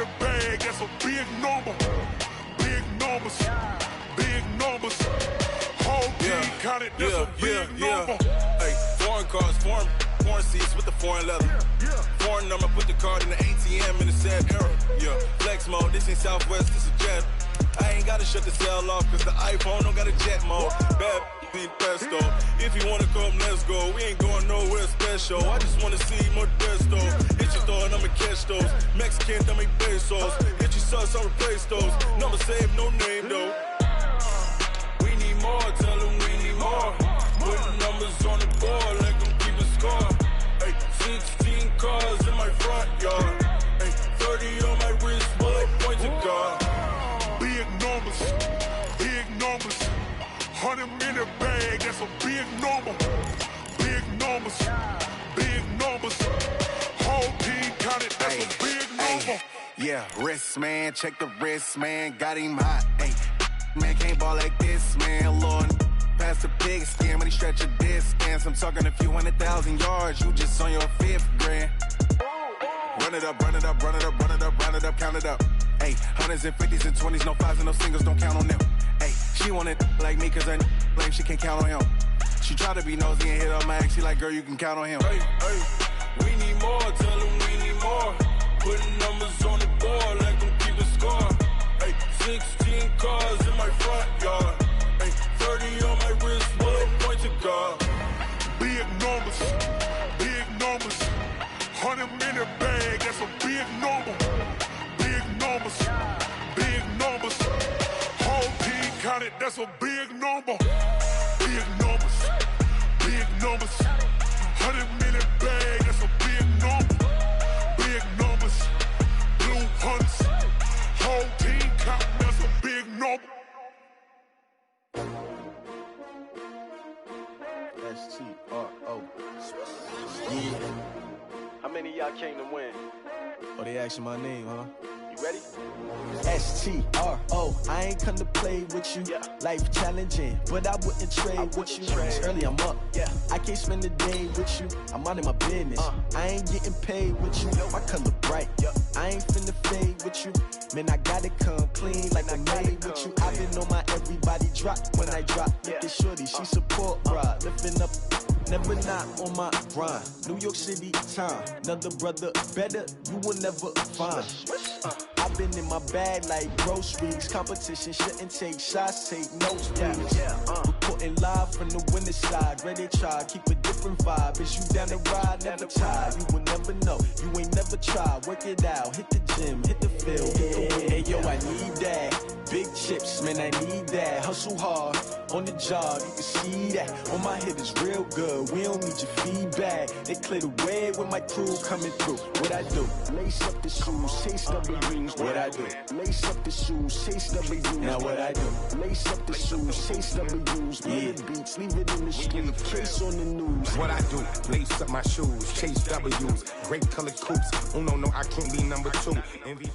the bag, that's a big number. Big numbers, big numbers. Whole team counted, that's a big number. Hey, foreign cars, foreign seats with the foreign leather. Foreign number, put the card in the ATM in the sad era. Yeah, flex mode, this ain't Southwest, this is jet. I ain't gotta shut the cell off, cause the iPhone don't got a jet mode. Bad be pesto. If you wanna come, let's go. We ain't going nowhere special. I just wanna see more desto. Hit your throw and I'ma catch those. Mexican, dummy pesos. Hit your sauce, I'll replace those. Number saved, no name though. We need more, tell them we need more. Put numbers on the board, let them keep a score. Hey, 16 cars in my front yard. Hey, 30 on my wrist, bullet point to God. Big numbers, big numbers. 100 in the bag, that's a big number. Big numbers, big numbers. Whole team counted, that's a big number. Yeah, wrist man, check the wrist man, got him hot. Ay, man can't ball like this, man. Lord, past the big skin, when he stretch a distance. I'm talking a few 100,000 yards, you just on your 5th grand. Run it up, run it up, run it up, run it up, run it up, count it up. Hey, 100s and 50s and 20s, no 5s and no singles, don't count on them. Hey, she want it like me, cause her like she can't count on him. She try to be nosy and hit up my ex, she like, girl, you can count on him. Hey, we need more, tell them we need more. Putting numbers on the board, let them keep a score. Hey, 16 cars in my front yard. Hey, 30 on my wrist, bullet point to God. Big numbers, big numbers. 100 in the bag, that's a big number. Big numbers, big numbers. Whole team counted, that's a big number. Big numbers, big numbers. 100 in the bag, that's a big number. Big numbers, blue hunts. Whole team counting, that's a big number. S-T-R-O. Yeah. How many of y'all came to win? Oh, they asking my name, huh? You ready? S-T-R-O. I ain't come to play with you. Yeah. Life challenging, but I wouldn't trade with you. It's early, I'm up. Yeah. I can't spend the day with you. I'm out of my business. I ain't getting paid with you. My color bright. I ain't finna fade with you. Man, I gotta come clean like I made with you. I've been on my everybody drop when I drop. Look at shorty, she support ride. Lifting up, never not on my grind. New York City time. Another brother better, you will never find. I've been in my bag like groceries. Competition shouldn't take shots, take notes, please. Reporting live from the winter side. Ready to try, keep a different vibe. Is you down the ride, never tired. You will never know, you ain't never tried. Work it out, hit the gym, hit the field, hit the win. Hey yo, I need that. Big chips, man, I need that. Hustle hard, on the job, you can see that. On my hit is real good, we don't need your feedback. They clear the way with my crew coming through. What I do? Lace up the shoes, chase W's. What I do? Lace up the shoes, chase W's. Now what I do? Lace up the shoes, chase W's. Yeah, beats, leave it in the street, case on the news. What I do? Lace up my shoes, chase W's. Great colored coupes. Oh no, I can't be number 2. MVP.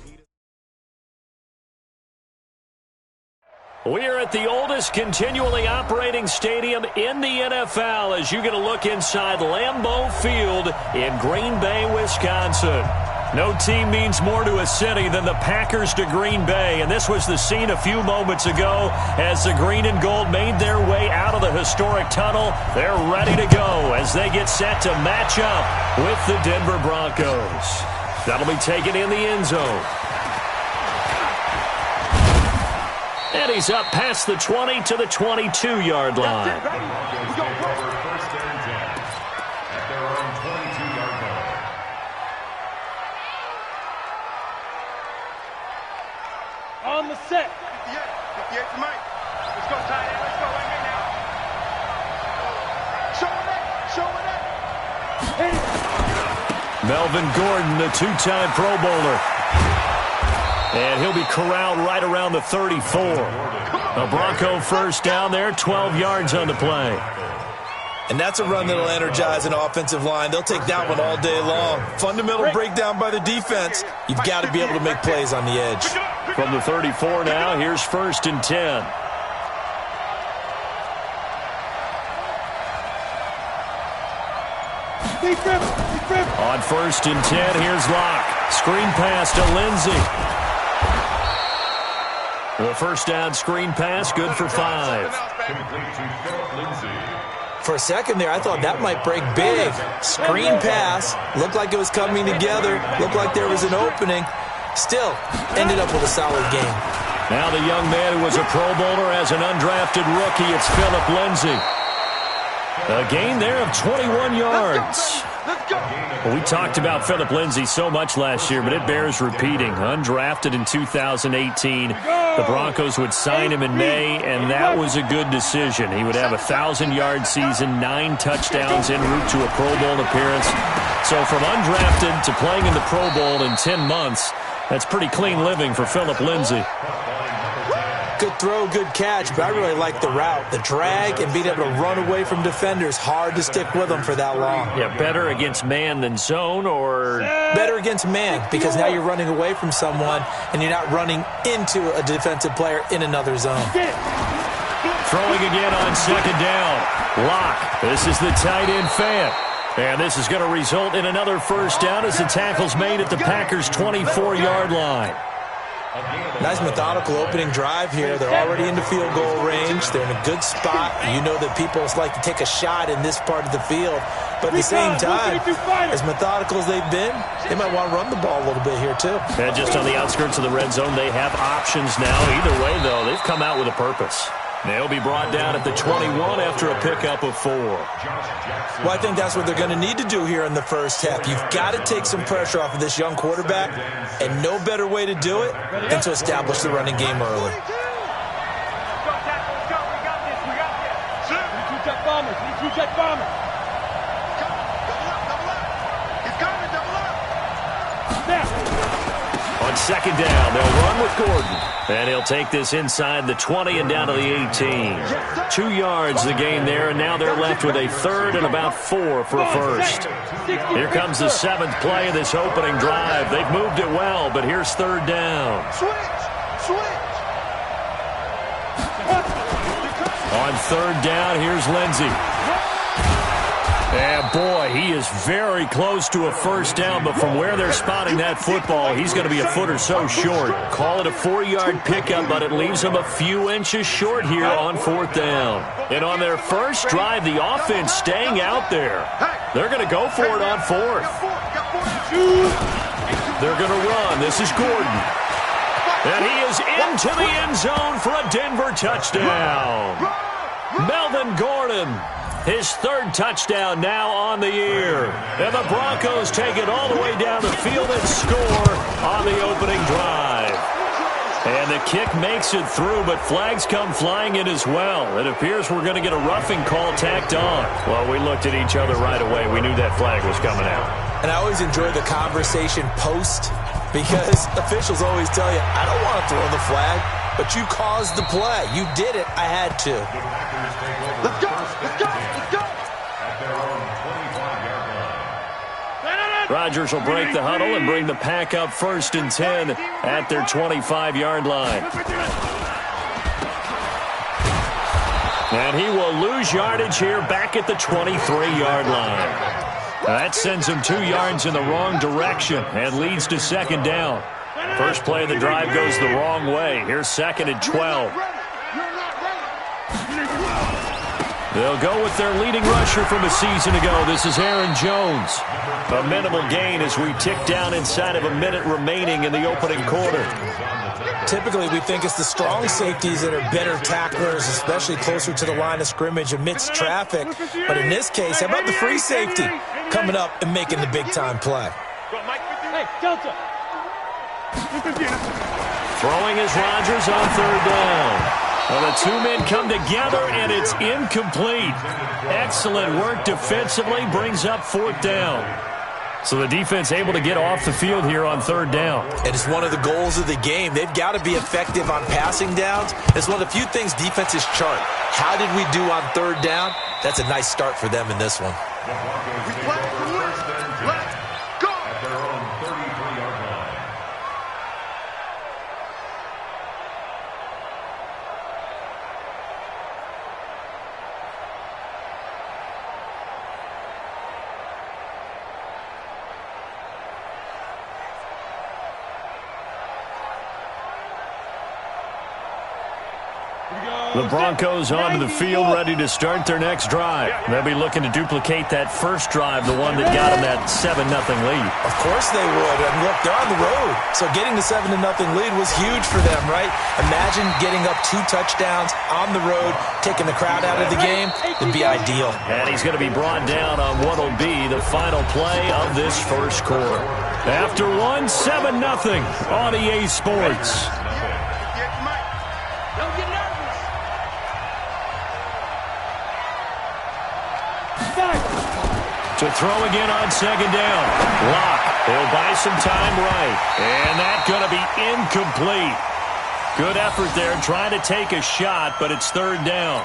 We are at the oldest continually operating stadium in the NFL as you get a look inside Lambeau Field in Green Bay, Wisconsin. No team means more to a city than the Packers to Green Bay, and this was the scene a few moments ago as the green and gold made their way out of the historic tunnel. They're ready to go as they get set to match up with the Denver Broncos. That'll be taken in the end zone. And he's up past the 20 to the 22-yard line. First and 10 at their own 22-yard line. On the set. Yeah, Mike. Let's go, tight end. Let's go right here now. Showing it. Melvin Gordon, the two-time Pro Bowler. And he'll be corralled right around the 34. A Bronco first down there, 12 yards on the play. And that's a run that'll energize an offensive line. They'll take that one all day long. Fundamental breakdown by the defense. You've got to be able to make plays on the edge. From the 34 now, here's 1st and 10. On 1st and 10, here's Locke. Screen pass to Lindsey. The first down screen pass, good for 5. For a second there, I thought that might break big. Screen pass, looked like it was coming together, looked like there was an opening. Still, ended up with a solid game. Now the young man who was a Pro Bowler as an undrafted rookie, it's Phillip Lindsay. A gain there of 21 yards. Well, we talked about Phillip Lindsay so much last year, but it bears repeating. Undrafted in 2018, the Broncos would sign him in May, and that was a good decision. He would have a 1,000-yard season, 9 touchdowns en route to a Pro Bowl appearance. So from undrafted to playing in the Pro Bowl in 10 months, that's pretty clean living for Phillip Lindsay. Good throw, good catch, but I really like the route. The drag and being able to run away from defenders, hard to stick with them for that long. Yeah, better against man than zone, or? Better against man, because now you're running away from someone and you're not running into a defensive player in another zone. Throwing again on second down. Lock. This is the tight end Fant. And this is going to result in another first down as the tackle's made at the Packers' 24-yard line. Nice methodical opening drive here. They're already into field goal range. They're in a good spot. You know that people like to take a shot in this part of the field. But at the same time, as methodical as they've been, they might want to run the ball a little bit here too. And just on the outskirts of the red zone, they have options now. Either way, though, they've come out with a purpose. They'll be brought down at the 21 after a pickup of 4. Well, I think that's what they're going to need to do here in the first half. You've got to take some pressure off of this young quarterback, and no better way to do it than to establish the running game early. On second down, they'll run with Gordon. And he'll take this inside the 20 and down to the 18. 2 yards the gain there, and now they're left with a third and about 4 for a first. Here comes the 7th play of this opening drive. They've moved it well, but here's third down. On third down, here's Lindsey. And boy, he is very close to a first down, but from where they're spotting that football, he's going to be a foot or so short. Call it a 4-yard pickup, but it leaves him a few inches short here on 4th down. And on their first drive, the offense staying out there. They're going to go for it on 4th. They're going to run. This is Gordon. And he is into the end zone for a Denver touchdown. Melvin Gordon. His 3rd touchdown now on the year. And the Broncos take it all the way down the field and score on the opening drive. And the kick makes it through, but flags come flying in as well. It appears we're going to get a roughing call tacked on. Well, we looked at each other right away. We knew that flag was coming out. And I always enjoy the conversation post, because officials always tell you, I don't want to throw the flag, but you caused the play. You did it. I had to. Let's go. Let's go. Let's go. Rodgers will break the huddle and bring the pack up 1st and 10 at their 25-yard line. And he will lose yardage here back at the 23-yard line. That sends him 2 yards in the wrong direction and leads to 2nd down. First play of the drive goes the wrong way. Here's 2nd and 12. They'll go with their leading rusher from a season ago. This is Aaron Jones. A minimal gain as we tick down inside of a minute remaining in the opening quarter. Typically, we think it's the strong safeties that are better tacklers, especially closer to the line of scrimmage amidst traffic. But in this case, how about the free safety coming up and making the big-time play? Hey, Delta. Throwing is Rodgers on 3rd down. Well, the 2 men come together, and it's incomplete. Excellent work defensively, brings up 4th down. So the defense able to get off the field here on 3rd down. And it's one of the goals of the game. They've got to be effective on passing downs. It's one of the few things defenses chart. How did we do on 3rd down? That's a nice start for them in this one. The Broncos onto the field, ready to start their next drive. They'll be looking to duplicate that first drive, the one that got them that 7-0 lead. Of course they would. And look, they're on the road. So getting the 7-0 lead was huge for them, right? Imagine getting up 2 touchdowns on the road, taking the crowd out of the game. It'd be ideal. And he's going to be brought down on what will be the final play of this first quarter. After one, 7-0 on EA Sports. To throw again on second down. Lock. He'll buy some time right. And that's going to be incomplete. Good effort there trying to take a shot, but it's third down.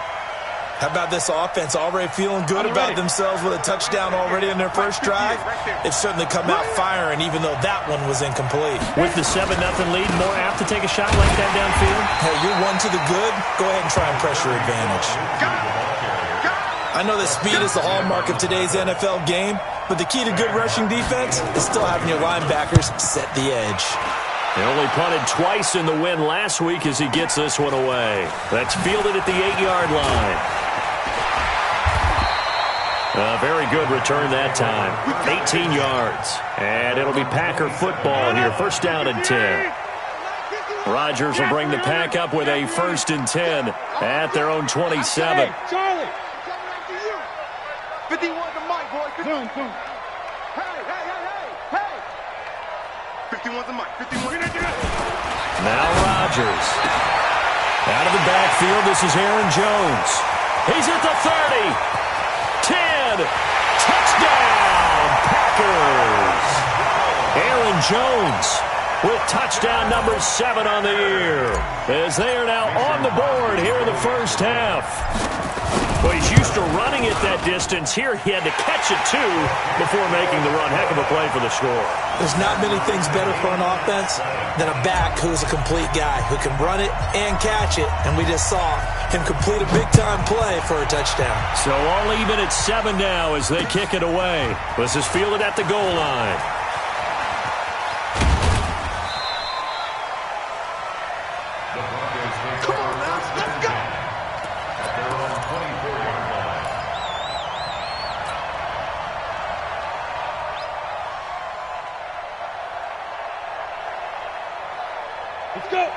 How about this offense already feeling good about themselves with a touchdown already in their first drive? They've certainly come out firing, even though that one was incomplete. With the 7-0 lead, more apt to take a shot like that downfield? Hey, you're one to the good. Go ahead and try and pressure advantage. I know that speed is the hallmark of today's NFL game, but the key to good rushing defense is still having your linebackers set the edge. He only punted twice in the win last week as he gets this one away. That's fielded at the 8-yard line. A very good return that time. 18 yards. And it'll be Packer football here. First down and 10. Rodgers will bring the Pack up with a 1st and 10 at their own 27. Hey, Charlie. 51 to Mike, boy. 51. Hey. 51 to Mike. 51. Now Rodgers. Out of the backfield, this is Aaron Jones. He's at the 30. 10. Touchdown, Packers. Aaron Jones with touchdown number 7 on the year, as they are now on the board here in the first half. Well, he's used to running it that distance. Here he had to catch it, too, before making the run. Heck of a play for the score. There's not many things better for an offense than a back who's a complete guy, who can run it and catch it. And we just saw him complete a big-time play for a touchdown. So all even at 7 now as they kick it away. This is fielded at the goal line.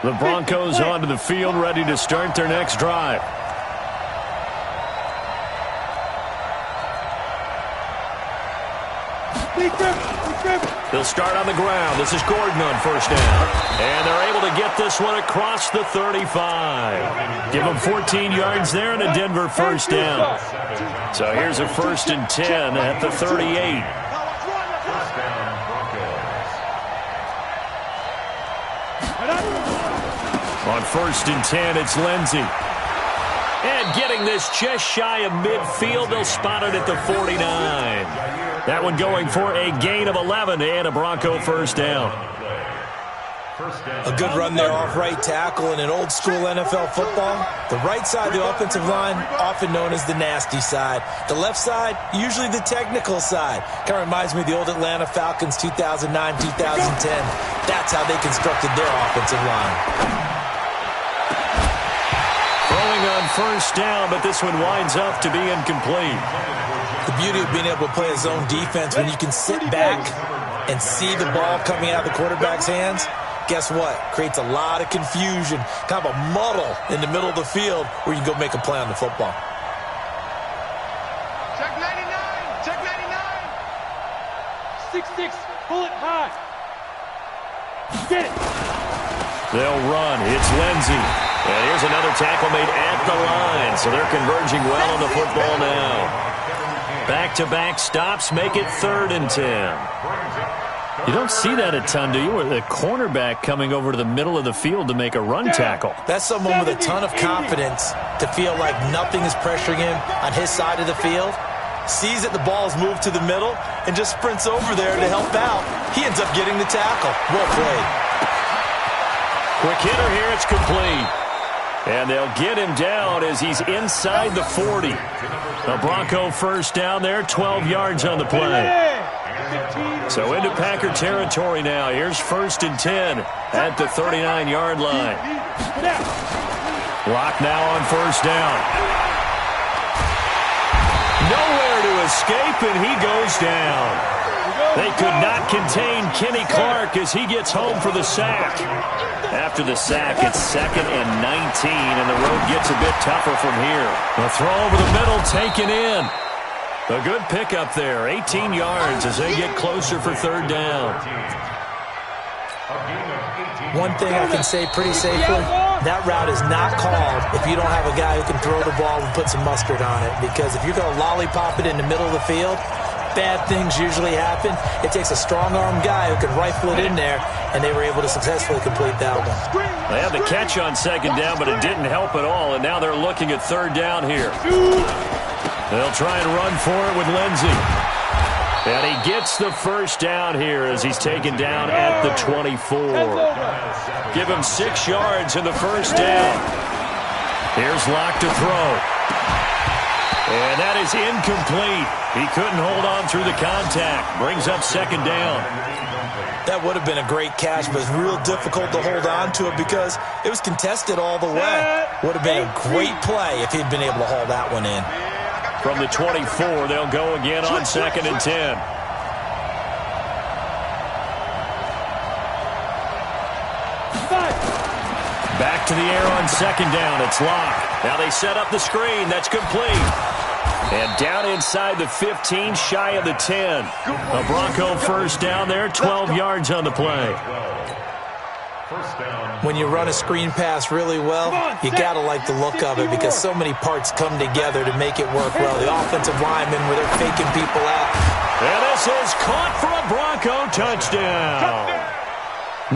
The Broncos onto the field, ready to start their next drive. They'll start on the ground. This is Gordon on first down. And they're able to get this one across the 35. Give them 14 yards there and a Denver first down. So here's a 1st and 10 at the 38. On 1st and 10, it's Lindsey. And getting this just shy of midfield, they'll spot it at the 49. That one going for a gain of 11 and a Bronco first down. A good run there off right tackle in an old-school NFL football. The right side of the offensive line, often known as the nasty side. The left side, usually the technical side. Kind of reminds me of the old Atlanta Falcons 2009-2010. That's how they constructed their offensive line. On first down, but this one winds up to be incomplete. The beauty of being able to play a zone defense when you can sit back and see the ball coming out of the quarterback's hands, guess what? Creates a lot of confusion, kind of a muddle in the middle of the field where you can go make a play on the football. Check 99. Check 99. 6-6. Pull it high. Get it. They'll run. It's Lindsey. And here's another tackle made at the line. So they're converging well on the football now. Back-to-back stops make it 3rd and 10. You don't see that a ton, do you? With a cornerback coming over to the middle of the field to make a run tackle. That's someone with a ton of confidence to feel like nothing is pressuring him on his side of the field. Sees that the ball is moved to the middle and just sprints over there to help out. He ends up getting the tackle. Well played. Quick hitter here. It's complete. And they'll get him down as he's inside the 40. The Bronco first down there, 12 yards on the play. So into Packer territory now. Here's 1st and 10 at the 39-yard line. Clock now on first down. Nowhere to escape, and he goes down. They could not contain Kenny Clark as he gets home for the sack. After the sack, it's 2nd and 19, and the road gets a bit tougher from here. The throw over the middle taken in. A good pickup there, 18 yards as they get closer for third down. One thing I can say pretty safely, that route is not called if you don't have a guy who can throw the ball and put some mustard on it. Because if you're going to lollipop it in the middle of the field, bad things usually happen. It takes a strong-arm guy who can rifle it in there, and they were able to successfully complete that one. They had the catch on second down, but it didn't help at all, and now they're looking at third down here. They'll try and run for it with Lindsey. And he gets the first down here as he's taken down at the 24. Give him 6 yards in the first down. Here's Locke to throw. And that is incomplete. He couldn't hold on through the contact. Brings up second down. That would have been a great catch, but real difficult to hold on to it because it was contested all the way. Would have been a great play if he'd been able to haul that one in. From the 24, they'll go again on 2nd and 10. Back to the air on second down. It's Locke. Now they set up the screen. That's complete. And down inside the 15, shy of the 10. A Bronco first down there, 12 yards on the play. When you run a screen pass really well, you got to like the look of it because so many parts come together to make it work well. The offensive linemen where they're faking people out. And this is caught for a Bronco touchdown.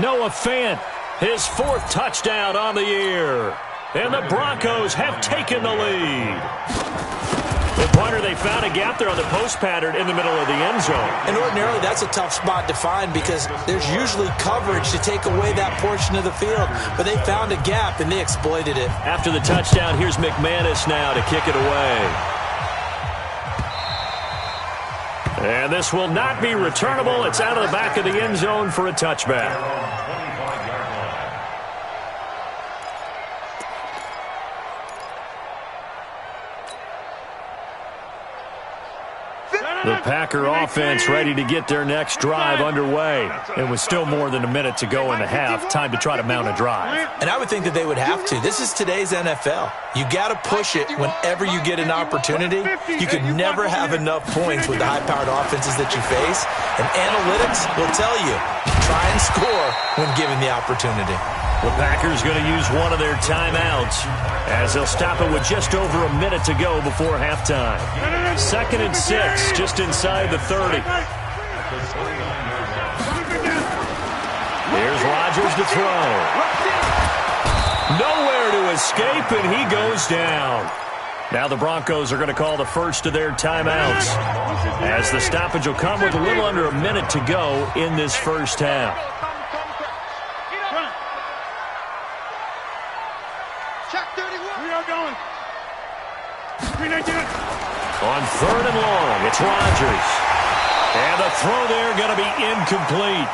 Noah Fant, his 4th touchdown on the year. And the Broncos have taken the lead. The punter, they found a gap there on the post pattern in the middle of the end zone. And ordinarily, that's a tough spot to find because there's usually coverage to take away that portion of the field. But they found a gap, and they exploited it. After the touchdown, here's McManus now to kick it away. And this will not be returnable. It's out of the back of the end zone for a touchback. The Packer offense ready to get their next drive underway. And with still more than a minute to go in the half, time to try to mount a drive. And I would think that they would have to. This is today's NFL. You got to push it whenever you get an opportunity. You could never have enough points with the high-powered offenses that you face. And analytics will tell you, try and score when given the opportunity. The Packers going to use one of their timeouts as they'll stop it with just over a minute to go before halftime. 2nd and 6, just inside the 30. Here's Rodgers to throw. Nowhere to escape, and he goes down. Now the Broncos are going to call the first of their timeouts as the stoppage will come with a little under a minute to go in this first half. On 3rd and long, it's Rodgers. And the throw there going to be incomplete.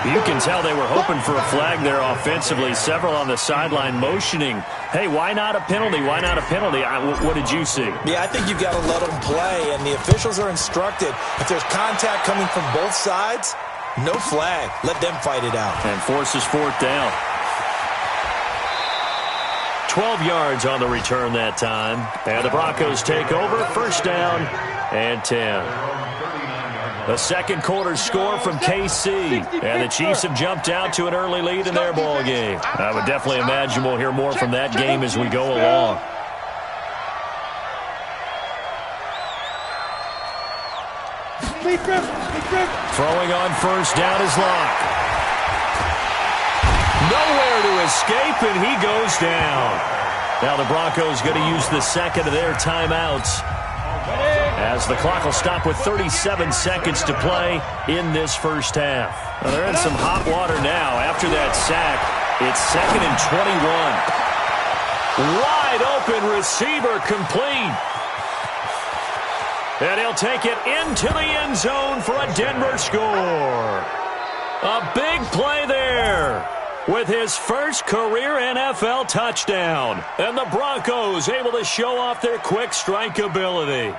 You can tell they were hoping for a flag there offensively. Several on the sideline motioning, hey, why not a penalty? Why not a penalty? What did you see? Yeah, I think you've got to let them play, and the officials are instructed. If there's contact coming from both sides, no flag. Let them fight it out. And forces 4th down. 12 yards on the return that time. And the Broncos take over. First down and 10. The second quarter score from KC. And the Chiefs have jumped out to an early lead in their ball game. I would definitely imagine we'll hear more from that game as we go along. Throwing on first down is Locke. Nowhere to escape, and he goes down. Now the Broncos going to use the second of their timeouts as the clock will stop with 37 seconds to play in this first half. Well, they're in some hot water now. After that sack, it's 2nd and 21. Wide open receiver complete. And he'll take it into the end zone for a Denver score. A big play there. with his first career NFL touchdown. And the Broncos able to show off their quick strike ability.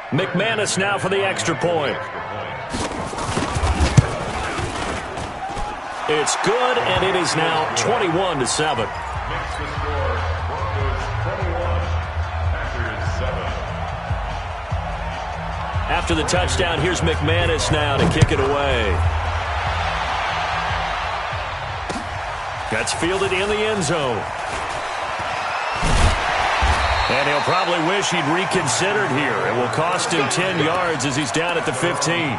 McManus now for the extra point. It's good, and it is now 21-7. After the touchdown, here's McManus now to kick it away. That's fielded in the end zone. And he'll probably wish he'd reconsidered here. It will cost him 10 yards as he's down at the 15.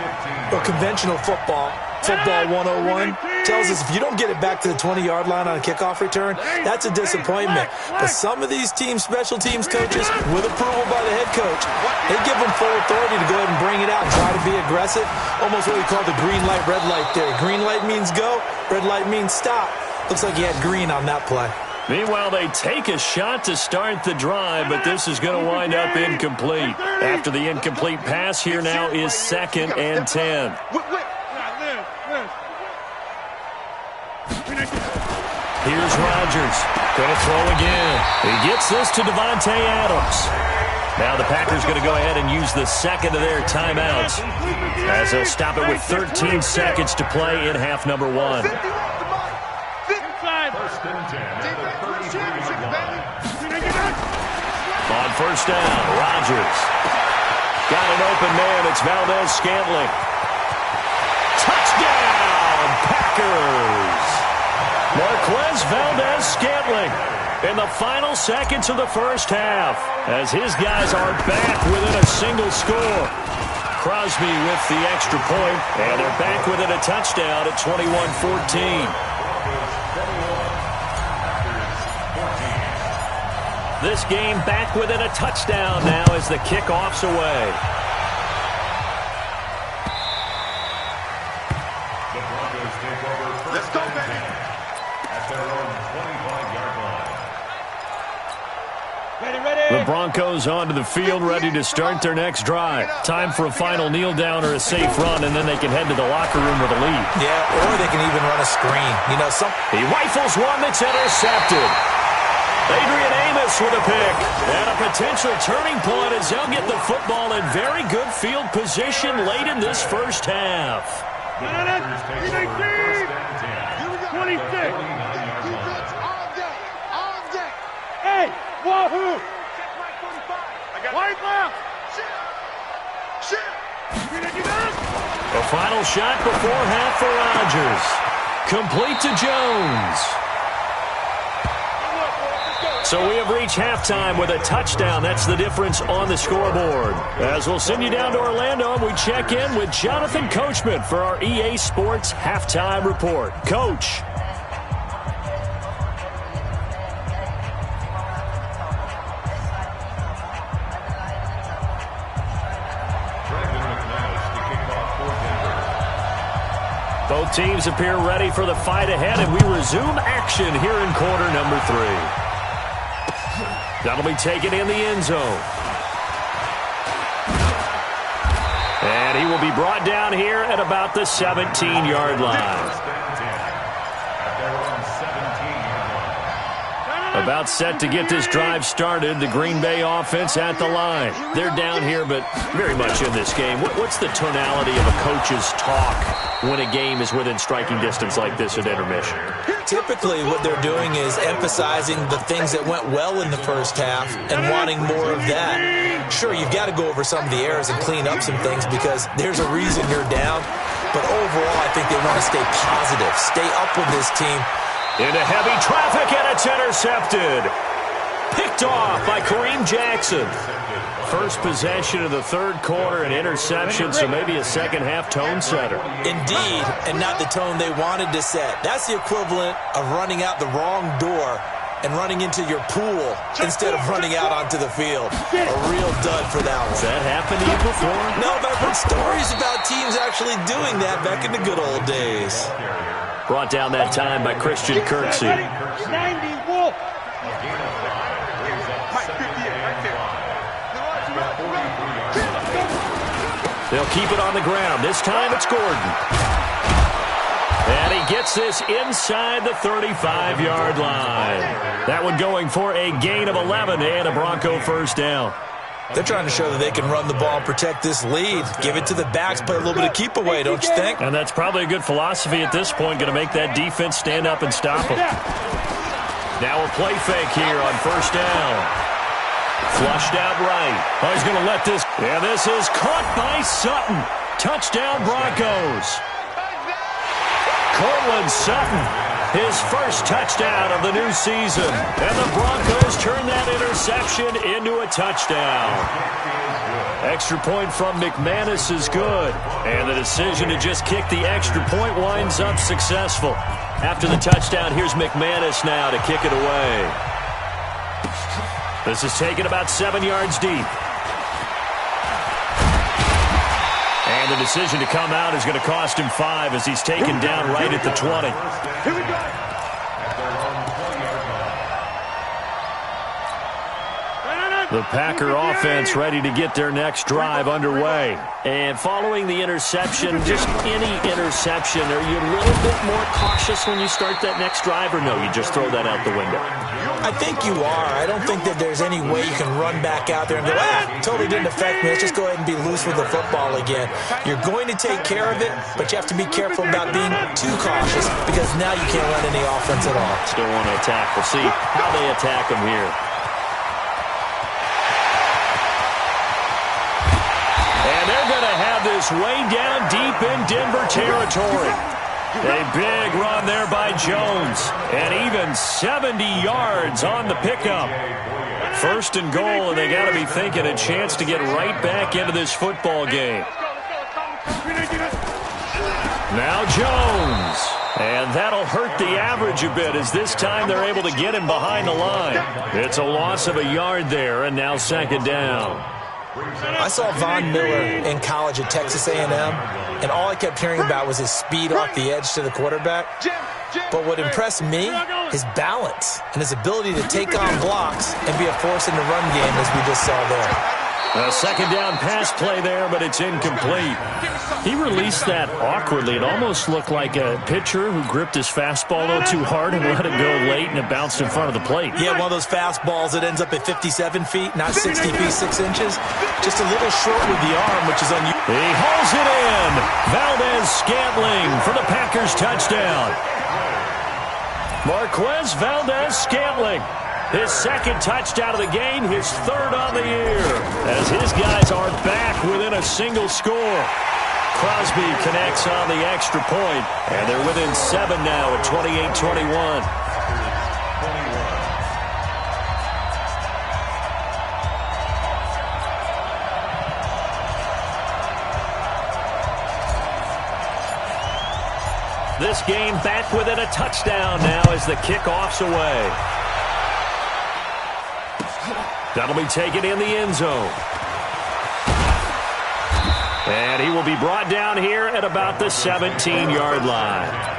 Well, conventional football 101, tells us if you don't get it back to the 20-yard line on a kickoff return, that's a disappointment. But some of these team special teams coaches, with approval by the head coach, they give them full authority to go ahead and bring it out and try to be aggressive. Almost what we call the green light, red light theory. Green light means go, red light means stop. Looks like he had green on that play. Meanwhile, they take a shot to start the drive, but this is going to wind up incomplete. After the incomplete pass, here now is 2nd and 10. Here's Rodgers. Going to throw again. He gets this to Devontae Adams. Now the Packers going to go ahead and use the second of their timeouts as they'll stop it with 13 seconds to play in half number 1. On first down, Rodgers. Got an open man. It's Valdez-Scantling. Touchdown, Packers! Marquez Valdez-Scantling in the final seconds of the first half as his guys are back within a single score. Crosby with the extra point, and they're back within a touchdown at 21-14. This game back within a touchdown now as the kickoff's away. The Broncos take over first and 10 at their own 25-yard line. The Broncos onto the field, ready to start their next drive. Time for a final kneel down or a safe run, and then they can head to the locker room with a lead. Yeah, or they can even run a screen. You know, he rifles one that's intercepted. Adrian Amos with a pick. And a potential turning point as they'll get the football in very good field position late in this first half. The Packers take over first and 10. 26. Hey, wahoo! White left. A final shot before half for Rodgers. Complete to Jones. So we have reached halftime with a touchdown. That's the difference on the scoreboard. As we'll send you down to Orlando, and we check in with Jonathan Coachman for our EA Sports Halftime Report. Coach. Both teams appear ready for the fight ahead, and we resume action here in quarter number 3. That'll be taken in the end zone. And he will be brought down here at about the 17-yard line. About set to get this drive started. The Green Bay offense at the line. They're down here, but very much in this game. What's the tonality of a coach's talk when a game is within striking distance like this at intermission? Typically, what they're doing is emphasizing the things that went well in the first half and wanting more of that. Sure, you've got to go over some of the errors and clean up some things because there's a reason you're down. But overall, I think they want to stay positive, stay up with this team. Into heavy traffic, and it's intercepted. Picked off by Kareem Jackson. First possession of the third quarter, an interception, so maybe a second-half tone setter. Indeed, and not the tone they wanted to set. That's the equivalent of running out the wrong door and running into your pool instead of running out onto the field. A real dud for that one. Has that happened to you before? No, but I've heard stories about teams actually doing that back in the good old days. Brought down that time by Christian Kirksey. 90 Wolf. They'll keep it on the ground. This time it's Gordon. And he gets this inside the 35-yard line. That one going for a gain of 11 and a Bronco first down. They're trying to show that they can run the ball and protect this lead. Give it to the backs, play a little bit of keep away, don't you think? And that's probably a good philosophy at this point, going to make that defense stand up and stop them. Now a play fake here on first down. Flushed out right. Oh, he's going to let this. Yeah, this is caught by Sutton. Touchdown Broncos. Cortland Sutton, his first touchdown of the new season. And the Broncos turn that interception into a touchdown. Extra point from McManus is good. And the decision to just kick the extra point winds up successful. After the touchdown, here's McManus now to kick it away. This is taken about 7 yards deep. And the decision to come out is going to cost him 5 as he's taken down right at the 20. Here we go. The Packer offense ready to get their next drive underway. And following the interception, just any interception, are you a little bit more cautious when you start that next drive, or no, you just throw that out the window? I think you are. I don't think that there's any way you can run back out there and go, totally didn't affect me. Let's just go ahead and be loose with the football again. You're going to take care of it, but you have to be careful about being too cautious because now you can't run any offense at all. Still want to attack. We'll see how they attack them here. And they're going to have this way down deep in Denver territory. A big run there by Jones. And even 70 yards on the pickup. First and goal, and they got to be thinking a chance to get right back into this football game. Now Jones. And that'll hurt the average a bit as this time they're able to get him behind the line. It's a loss of a yard there, and now second down. I saw Von Miller in college at Texas A&M, and all I kept hearing about was his speed off the edge to the quarterback. But what impressed me, his balance and his ability to take on blocks and be a force in the run game as we just saw there. A second down pass play there, but it's incomplete. He released that awkwardly. It almost looked like a pitcher who gripped his fastball a little too hard and let it go late, and it bounced in front of the plate. Yeah, one of those fastballs that ends up at 57 feet, not 60 feet, 6 inches. Just a little short with the arm, which is unusual. He hauls it in. Valdez-Scantling for the Packers touchdown. Marquez Valdez-Scantling. His second touchdown of the game, his third on the year, as his guys are back within a single score. Crosby connects on the extra point, and they're within 7 now at 28-21. This game back within a touchdown now as the kickoff's away. That'll be taken in the end zone. And he will be brought down here at about the 17-yard line.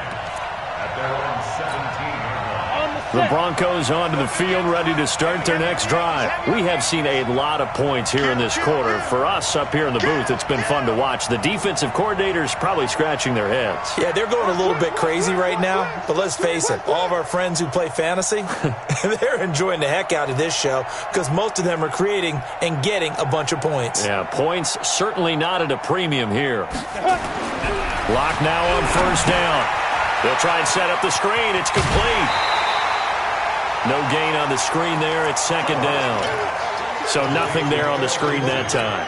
The Broncos onto the field, ready to start their next drive. We have seen a lot of points here in this quarter. For us up here in the booth, it's been fun to watch. The defensive coordinators probably scratching their heads. Yeah, they're going a little bit crazy right now. But let's face it, all of our friends who play fantasy, they're enjoying the heck out of this show because most of them are creating and getting a bunch of points. Yeah, points certainly not at a premium here. Lock now on first down. They'll try and set up the screen. It's complete. No gain on the screen there. It's second down. So nothing there on the screen that time.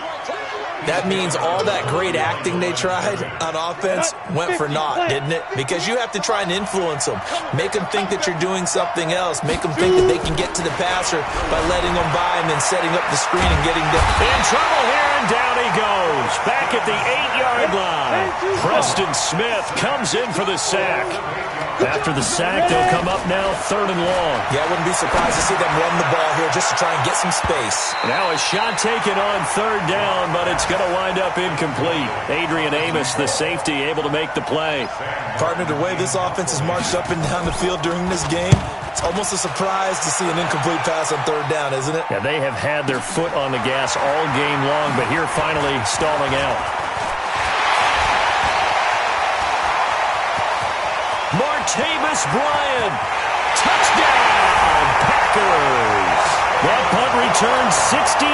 That means all that great acting they tried on offense went for naught, didn't it? Because you have to try and influence them. Make them think that you're doing something else. Make them think that they can get to the passer by letting them by and then setting up the screen and getting them. In trouble here, and down he goes. Back at the 8-yard line. Preston Smith comes in for the sack. After the sack, they'll come up now third and long. Yeah, I wouldn't be surprised to see them run the ball here just to try and get some space. Now a shot taken on third down, but it's going to wind up incomplete. Adrian Amos, the safety, able to make the play. Partner, the way this offense has marched up and down the field during this game, it's almost a surprise to see an incomplete pass on third down, isn't it? Yeah, they have had their foot on the gas all game long, but here finally stalling out. Martavis Bryant. Touchdown, Packers. That punt returns 69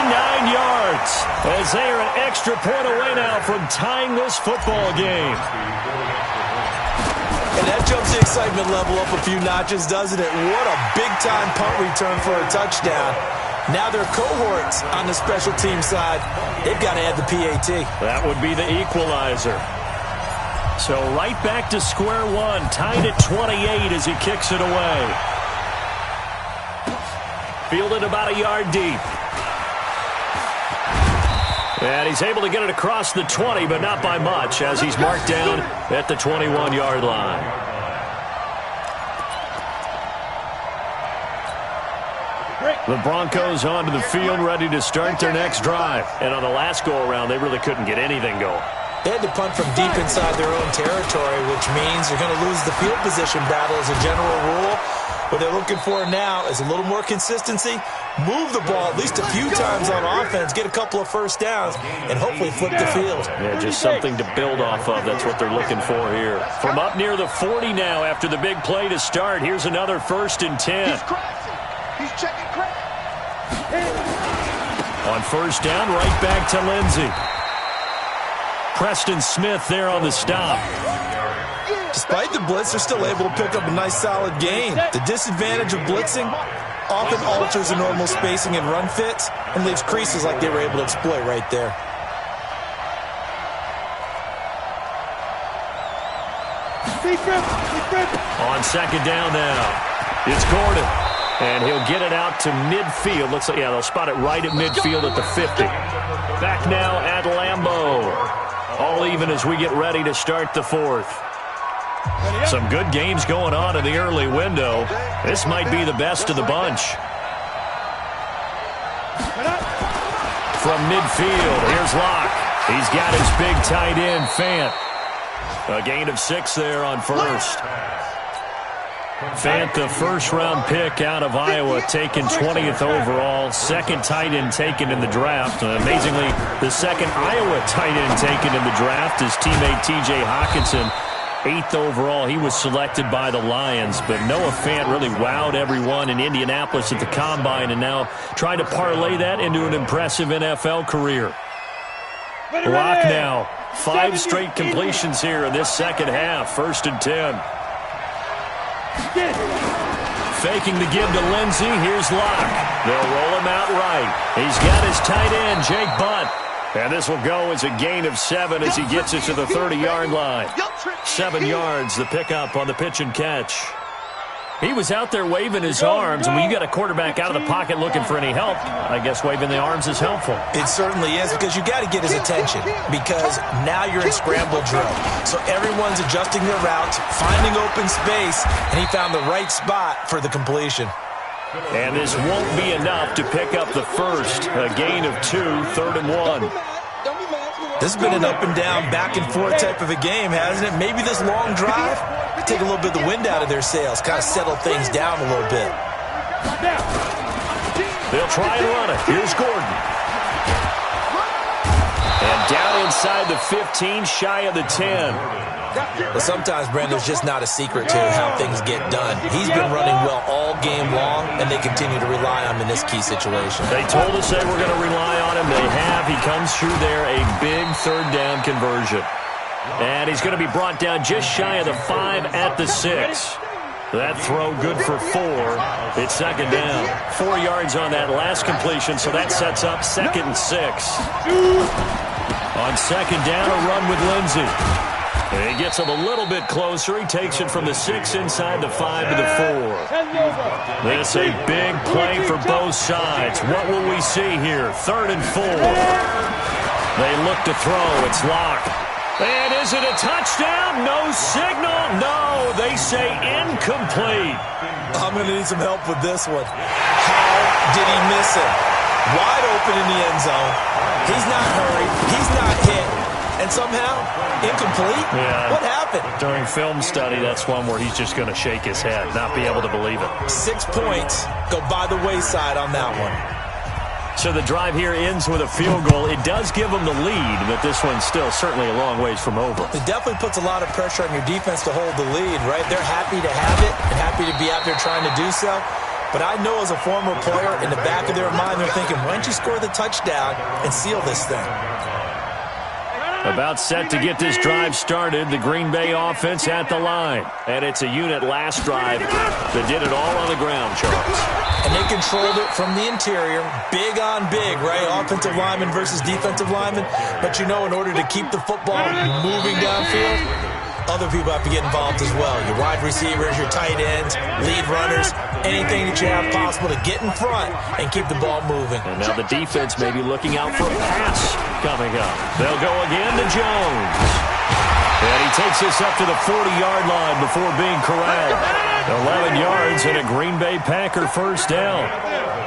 yards as they are an extra point away now from tying this football game. And that jumps the excitement level up a few notches, doesn't it? What a big-time punt return for a touchdown. Now their cohorts on the special team side, they've got to add the PAT. That would be the equalizer. So right back to square one, tied at 28 as he kicks it away. Fielded about a yard deep. And he's able to get it across the 20, but not by much, as he's marked down at the 21-yard line. The Broncos onto the field, ready to start their next drive. And on the last go-around, they really couldn't get anything going. They had to punt from deep inside their own territory, which means they're going to lose the field position battle as a general rule. What they're looking for now is a little more consistency, move the ball at least a few times on offense, get a couple of first downs, and hopefully flip the field. Yeah, just something to build off of. That's what they're looking for here. From up near the 40 now after the big play to start, here's another 1st and 10. He's checking crap. On first down, right back to Lindsey. Preston Smith there on the stop. Despite the blitz, they're still able to pick up a nice solid gain. The disadvantage of blitzing often alters the normal spacing and run fits and leaves creases like they were able to exploit right there. On second down now, it's Gordon. And he'll get it out to midfield. Looks like, yeah, they'll spot it right at midfield at the 50. Back now at Lambeau. All even as we get ready to start the fourth. Some good games going on in the early window. This might be the best of the bunch. From midfield, here's Locke. He's got his big tight end, Fant. A gain of 6 there on first. Fant, the first-round pick out of Iowa, taken 20th overall. Second tight end taken in the draft. Amazingly, the second Iowa tight end taken in the draft is teammate T.J. Hawkinson. 8th overall, he was selected by the Lions. But Noah Fant really wowed everyone in Indianapolis at the Combine and now trying to parlay that into an impressive NFL career. Locke now. 5 straight completions here in this second half. 1st and 10. Faking the give to Lindsey. Here's Locke. They'll roll him out right. He's got his tight end, Jake Bunt. And this will go as a gain of 7 as he gets it to the 30-yard line. 7 yards, the pickup on the pitch and catch. He was out there waving his arms, and when you got a quarterback out of the pocket looking for any help, I guess waving the arms is helpful. It certainly is, because you got to get his attention, because now you're in scramble drill. So everyone's adjusting their routes, finding open space, and he found the right spot for the completion. And this won't be enough to pick up the first. A gain of 2, 3rd and 1. This has been an up-and-down, back-and-forth type of a game, hasn't it? Maybe this long drive take a little bit of the wind out of their sails, kind of settle things down a little bit. They'll try and run it. Here's Gordon. And down inside the 15, shy of the 10. But sometimes, Brandon, there's just not a secret to how things get done. He's been running well all game long, and they continue to rely on him in this key situation. They told us they were going to rely on him. They have. He comes through there, a big 3rd down conversion. And he's going to be brought down just shy of the 5 at the 6. That throw good for 4. It's 2nd down. 4 yards on that last completion, so that sets up 2nd and 6. On 2nd down, a run with Lindsey. And he gets it a little bit closer. He takes it from the 6 inside the 5 to the 4. This a big play for both sides. What will we see here? 3rd and 4. They look to throw. It's Locke. And is it a touchdown? No signal. No, they say incomplete. I'm going to need some help with this one. How did he miss it? Wide open in the end zone. He's not hurried. He's not hit. And somehow, incomplete? Yeah. What happened? During film study, that's one where he's just going to shake his head, not be able to believe it. 6 points go by the wayside on that one. So the drive here ends with a field goal. It does give them the lead, but this one's still certainly a long ways from over. It definitely puts a lot of pressure on your defense to hold the lead, right? They're happy to have it and happy to be out there trying to do so. But I know as a former player, in the back of their mind, they're thinking, why don't you score the touchdown and seal this thing? About set to get this drive started, the Green Bay offense at the line. And it's a unit last drive that did it all on the ground, Charles. And they controlled it from the interior, big on big, right? Offensive lineman versus defensive lineman. But you know, in order to keep the football moving downfield, other people have to get involved as well. Your wide receivers, your tight ends, lead runners, anything that you have possible to get in front and keep the ball moving. And now the defense may be looking out for a pass coming up. They'll go again to Jones. And he takes this up to the 40-yard line before being corralled. 11 yards and a Green Bay Packer first down.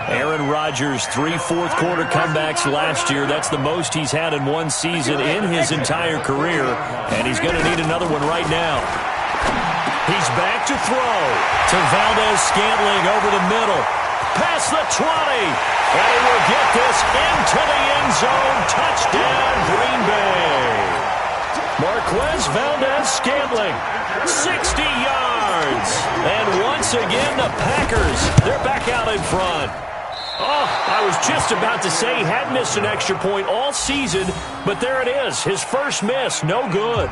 Aaron Rodgers, 3 fourth-quarter comebacks last year. That's the most he's had in one season in his entire career, and he's going to need another one right now. He's back to throw to Valdez-Scantling over the middle. Past the 20, and he will get this into the end zone. Touchdown, Green Bay. Marquez Valdez-Scantling, 60 yards. And once again, the Packers, they're back out in front. Oh, I was just about to say he had missed an extra point all season, but there it is, his first miss, no good.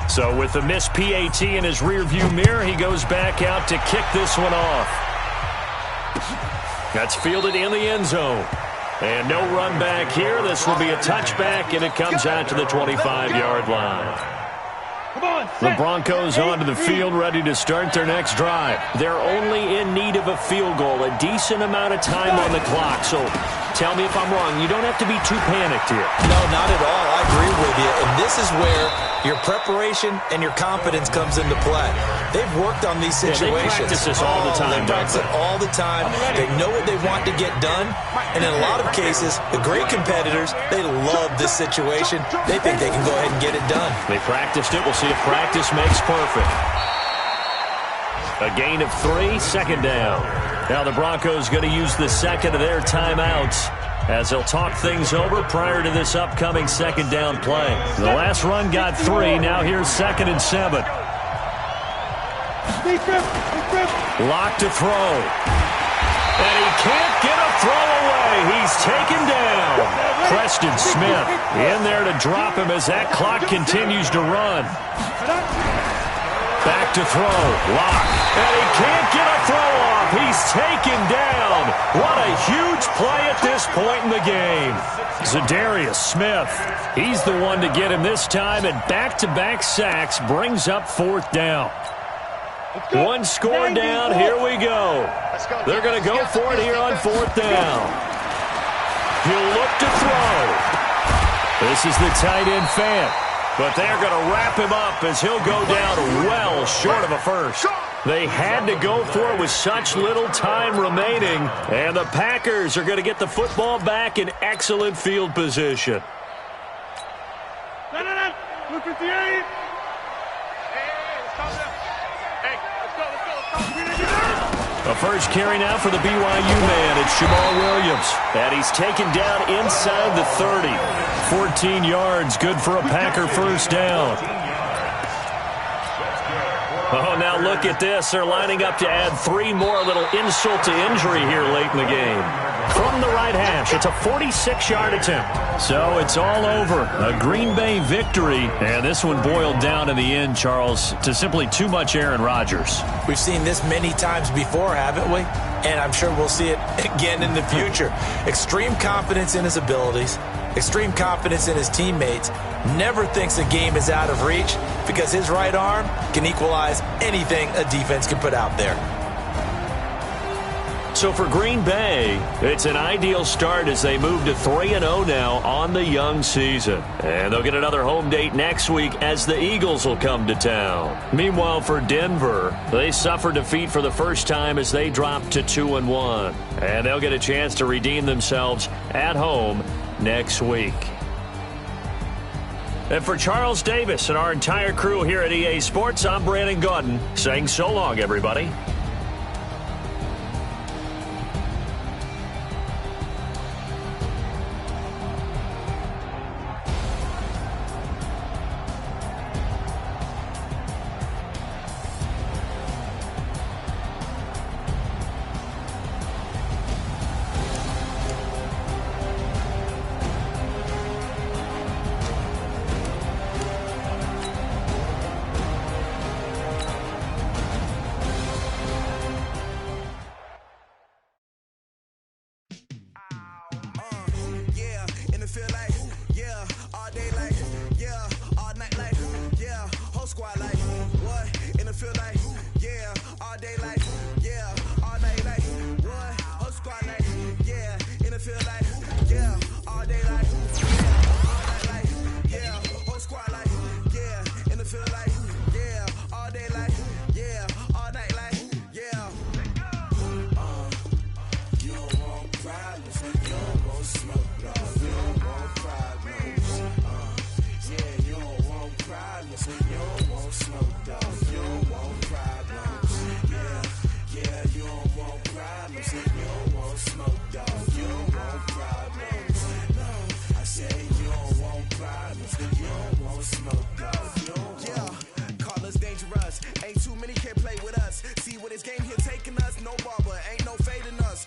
So with the missed PAT in his rearview mirror, he goes back out to kick this one off. That's fielded in the end zone. And no run back here. This will be a touchback, and it comes out to the 25-yard line. The Broncos onto the field, ready to start their next drive. They're only in need of a field goal, a decent amount of time on the clock. So tell me if I'm wrong. You don't have to be too panicked here. No, not at all. I agree with you. And this is where your preparation and your confidence comes into play. They've worked on these situations. They practice this all the time. They practice it all the time. They know what they want to get done. And in a lot of cases, the great competitors, they love this situation. They think they can go ahead and get it done. They practiced it. We'll see if practice makes perfect. A gain of 3, second down. Now the Broncos going to use the second of their timeouts as they'll talk things over prior to this upcoming second down play. The last run got 3. Now here's 2nd and 7. Lock to throw. And he can't get a throw away. He's taken down. Preston Smith in there to drop him as that clock continues to run. Back to throw. Lock. And he can't get a throw off. He's taken down. What a huge play at this point in the game. Zadarius Smith. He's the one to get him this time, and back-to-back sacks brings up 4th down. One score down. Here we go. They're going to go for it here on 4th down. He'll look to throw. This is the tight end Fant. But they're going to wrap him up as he'll go down well short of a first. They had to go for it with such little time remaining. And the Packers are going to get the football back in excellent field position. A first carry now for the BYU man. It's Jamal Williams. And he's taken down inside the 30. 14 yards, good for a Packer first down. Oh, now look at this. They're lining up to add 3 more. A little insult to injury here late in the game. From the right hash, it's a 46-yard attempt. So it's all over. A Green Bay victory. And this one boiled down in the end, Charles, to simply too much Aaron Rodgers. We've seen this many times before, haven't we? And I'm sure we'll see it again in the future. Extreme confidence in his abilities. Extreme confidence in his teammates. Never thinks a game is out of reach because his right arm can equalize anything a defense can put out there. So for Green Bay, it's an ideal start as they move to 3-0 now on the young season. And they'll get another home date next week as the Eagles will come to town. Meanwhile, for Denver, they suffered defeat for the first time as they dropped to 2-1. And they'll get a chance to redeem themselves at home next week. And for Charles Davis and our entire crew here at EA Sports, I'm Brandon Gaudin saying so long, everybody. Ain't too many can play with us. See what this game here taking us? No barber, ain't no fading us.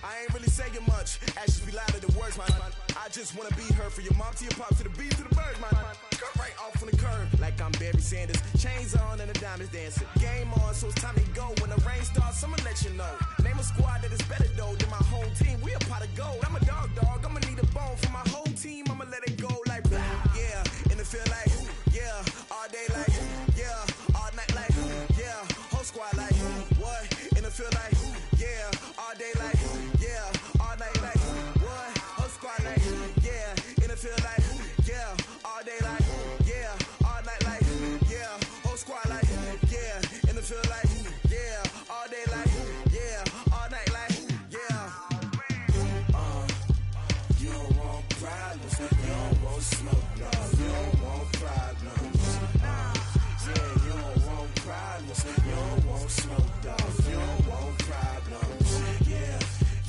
I ain't really saying much. Actions be louder than words, man. I just wanna be heard, for your mom to your pop to the beat to the birds, man. Cut right off on the curb like I'm Barry Sanders. Chains on and the diamonds dancing. Game on, so it's time to go. When the rain starts, I'ma let you know. Name a squad that is better though than my home team. We a pot of gold. I'm a dog. I'ma need a bone for my whole team. I'ma let it go like blah. Yeah, and it feel like yeah, all day like yeah, all night like yeah, whole squad like what? And it feel like yeah, all day like yeah, all night like what? Whole squad like yeah, and it feel like yeah, all day like yeah, all night like yeah, whole squad like yeah, and it feel like yeah, all day like yeah, all night like yeah. You don't want problems, you don't want smoke, no, you don't want problems. Yeah, you don't want problems, you don't want smoke, dog, you don't want problems.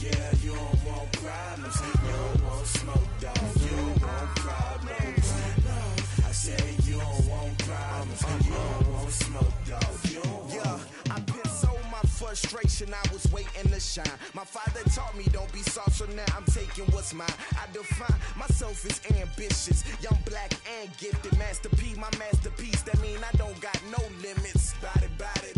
Yeah, you don't want problems, you don't want smoke, dog, you don't want problems. No, I said you don't want problems, you don't want smoke, dog, you don't want. Yeah, I pissed so my frustration, I was waiting to shine. My father taught me don't be soft, so now I'm taking what's mine. I define myself as ambitious, young, black, and gifted. Master P, my masterpiece, that mean I don't got no limits. Bout it,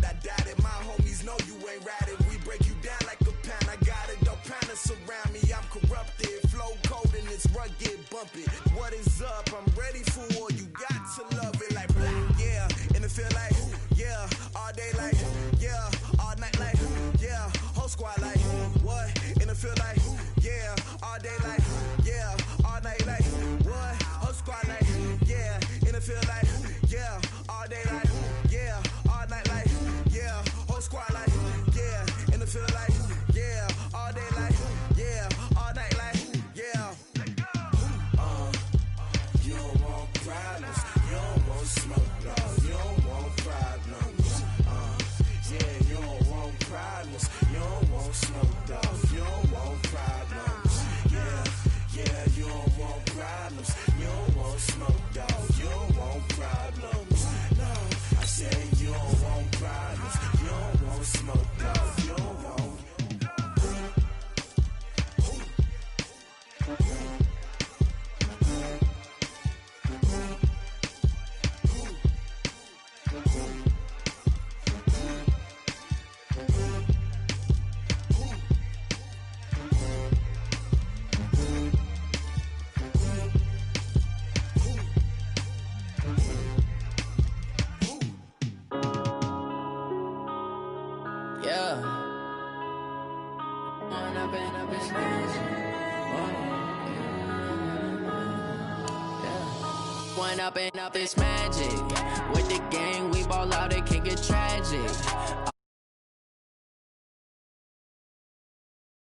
I doubt it. My homies know you ain't ratted. We break you down like a pound. I got it, don't pound it surround me. I'm corrupted, flow cold and it's rugged, bump it. What is up? I'm ready for war. You got to love it like blah, yeah, and it feel like yeah, all day like yeah, all night like yeah, whole squad like what? And it feel like yeah, all day like yeah, all night like what? Whole squad like yeah, and it feel like yeah, all day like yeah, all night like yeah, whole squad like yeah, and it feel like yeah, all day like yeah, all night like yeah. You don't want problems, you don't want smoke, dog, you don't want problems. Yeah, you don't want problems, you don't want smoke, dog, you don't want problems. Yeah, you don't want problems, you don't want smoke, dog, you don't want problems. No, I said you don't want problems, you don't want smoke, dog, you don't want. Up and up, it's magic. With the gang, we ball out, it can get tragic.